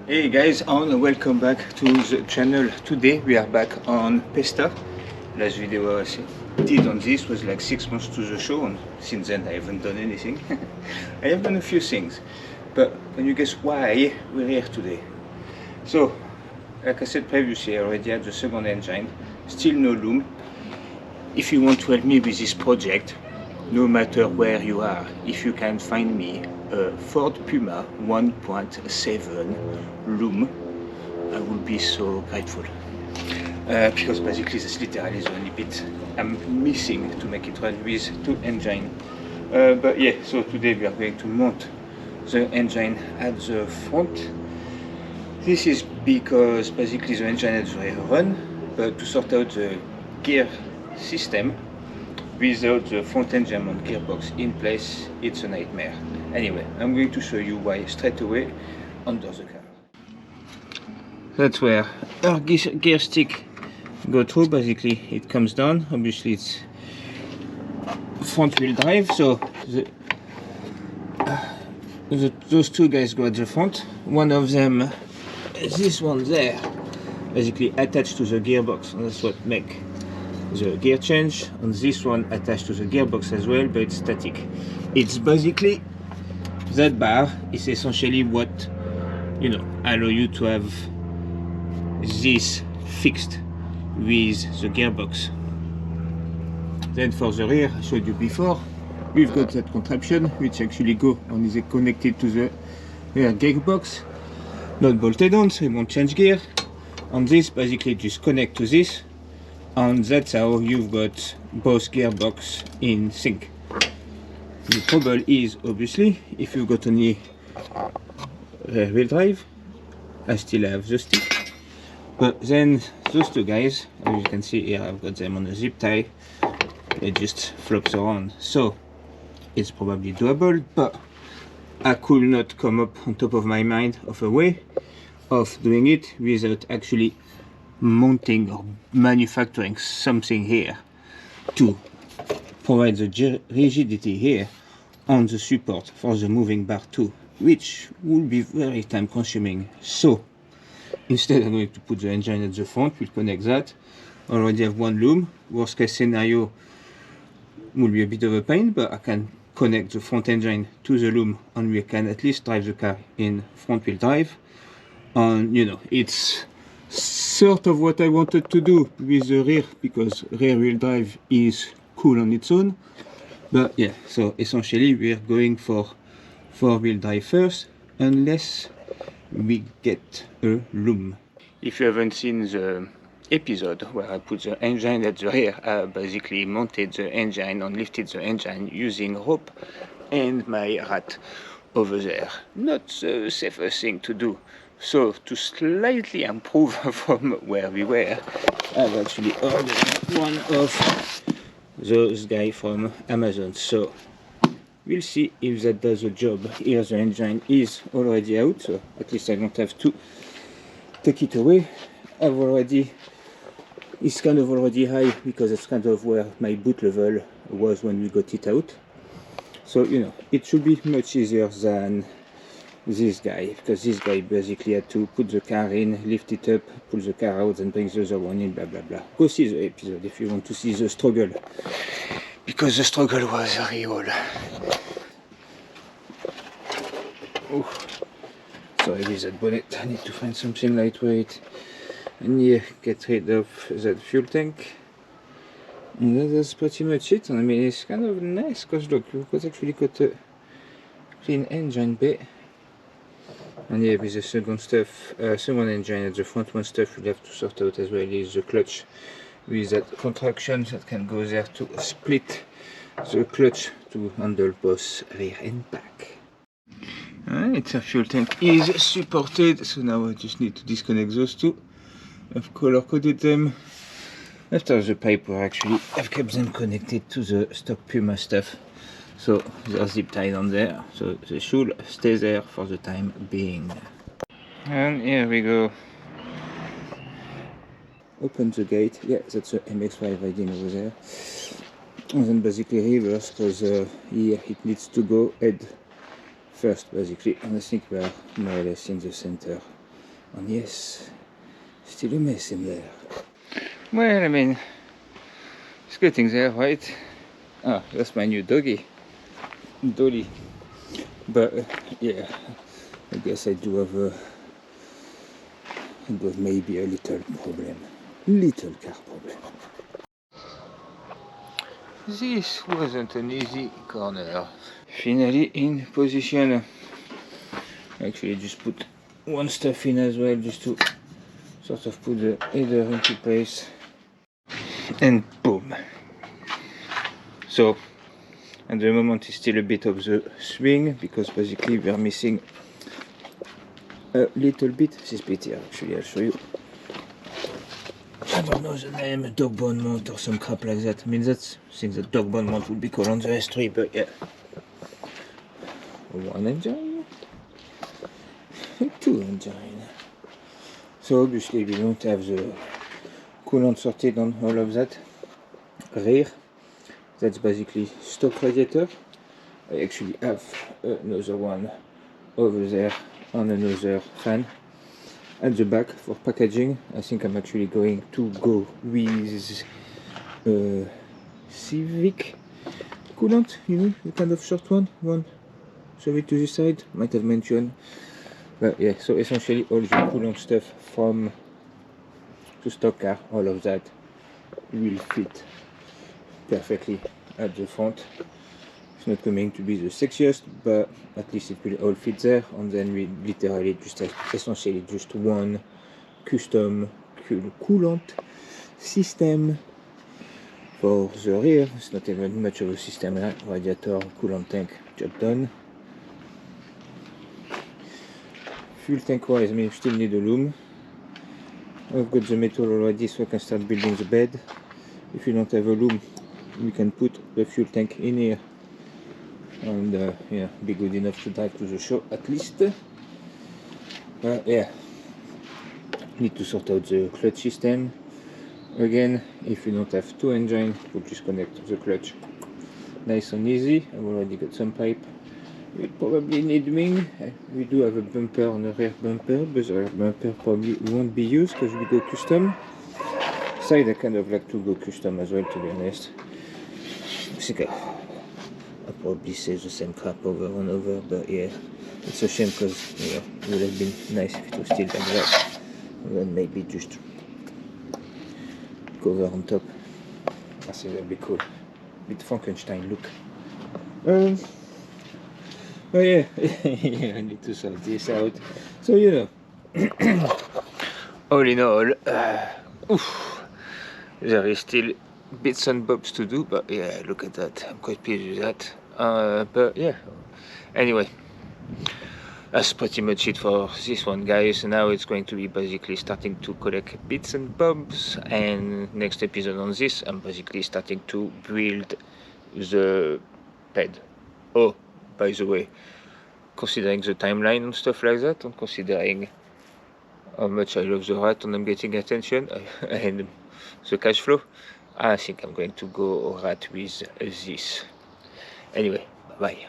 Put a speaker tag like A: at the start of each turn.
A: Hey guys, and welcome back to the channel. Today we are back on Fiesta. Last video I did on this was like 6 months to the show, and since then I haven't done anything. I have done a few things, but can you guess why we're here today? So, like I said previously, I already had the second engine, still no loom. If you want to help me with this project, no matter where you are, if you can find me a Ford Puma 1.7 loom, I will be so grateful. Because basically that's literally the only bit I'm missing to make it run with two engines. But yeah, so today we are going to mount the engine at the front. This is because basically the engine has already run, but to sort out the gear system without the front engine and gearbox in place, it's a nightmare. Anyway, I'm going to show you why straight away under the car. That's where our gear stick go through. Basically it comes down. Obviously it's front wheel drive, so those two guys go at the front. One of them, this one there, basically attached to the gearbox, and that's what make the gear change. And this one attached to the gearbox as well, but it's static. It's basically that bar is essentially what allow you to have this fixed with the gearbox. Then for the rear, I showed you before, we've got that contraption which actually go and is connected to the rear gearbox, not bolted on, so it won't change gear. And this basically just connect to this, and that's how you've got both gearbox in sync. The trouble is, obviously, if you've got only rear wheel drive, I still have the stick. But then those two guys, as you can see here, I've got them on a zip tie. It just flops around. So it's probably doable, but I could not come up on top of my mind of a way of doing it without actually mounting or manufacturing something here to provide the rigidity here on the support for the moving bar too, which would be very time consuming. So instead I'm going to put the engine at the front. We'll connect that. Already have one loom. Worst case scenario will be a bit of a pain, but I can connect the front engine to the loom and we can at least drive the car in front wheel drive. And it's sort of what I wanted to do with the rear, because rear wheel drive is cool on its own. But yeah, so essentially we're going for 4-wheel drive first, unless we get a loom. If you haven't seen the episode where I put the engine at the rear, I basically mounted the engine and lifted the engine using rope and my rat over there. Not the safest thing to do. So to slightly improve from where we were, I've actually ordered one of those guys from Amazon. So we'll see if that does the job. Here the engine is already out, so at least I don't have to take it away. It's kind of already high because it's kind of where my boot level was when we got it out. So it should be much easier than this guy, because this guy basically had to put the car in, lift it up, pull the car out and bring the other one in, blah blah blah. Go see the episode if you want to see the struggle, because the struggle was real. Oh, sorry with that bonnet, I need to find something lightweight. And yeah, get rid of that fuel tank. And that's pretty much it. And I mean, it's kind of nice because look, you've actually got a clean engine bay. And yeah, with the second engine at the front, one stuff we'll have to sort out as well is the clutch, with that contraction that can go there to split the clutch to handle both rear and back. Alright, the fuel tank is supported, so now I just need to disconnect those two. I've color coded them. After the paper, actually, I've kept them connected to the stock Puma stuff. So they're zip tied on there, so they should stay there for the time being. And here we go. Open the gate. Yeah, that's the MX-5 riding over there. And then basically reverse, because here it needs to go head first basically, and I think we are more or less in the center And yes, still a mess in there. Well, I mean, it's getting there, right? Ah, that's my new doggy, Dolly. But yeah, I guess I do have maybe a little problem, little car problem. This wasn't an easy corner. Finally in position. Actually, just put one stuff in as well, just to sort of put the header into place, and boom. So at the moment it's still a bit of the swing, because basically we are missing a little bit. This bit here, actually I'll show you. I don't know the name, dog bone mount or some crap like that. I mean, that's, I think the dog bone mount would be called on the S3, but yeah. One engine, two engine. So obviously we don't have the coolant sorted on all of that. Rear, that's basically stock radiator. I actually have another one over there on another fan. At the back for packaging, I think I'm actually going to go with Civic coolant, you know, the kind of short one. Show it to the side, might have mentioned. But yeah, so essentially all the coolant stuff from the stock car, all of that will fit perfectly at the front. It's not going to be the sexiest, but at least it will all fit there. And then we literally just have essentially just one custom coolant system for the rear. It's not even much of a system, right? Radiator, coolant tank, job done. Fuel tank wise, I mean, we still need a loom. I've got the metal already, so I can start building the bed. If you don't have a loom, we can put the fuel tank in here, and yeah, be good enough to drive to the show at least. Yeah, need to sort out the clutch system. Again, if you don't have two engines, we'll just connect the clutch. Nice and easy. I've already got some pipe. We probably need wing. We do have a bumper on the rear bumper, but the rear bumper probably won't be used because we go custom. Side I kind of like to go custom as well, to be honest. I think I'll probably say the same crap over and over, but yeah, it's a shame because, you know, it would have been nice if it was still like that. And then maybe just cover on top. I think that'd be cool. Bit Frankenstein look. Oh yeah, yeah, I need to sort this out. So, you know, all in all, there is still bits and bobs to do, but yeah, look at that. I'm quite pleased with that. But yeah, anyway, that's pretty much it for this one, guys. Now it's going to be basically starting to collect bits and bobs, and next episode on this, I'm basically starting to build the bed. Oh, by the way, considering the timeline and stuff like that, and considering how much I love the rat and I'm getting attention and the cash flow, I think I'm going to go rat with this. Anyway, bye bye.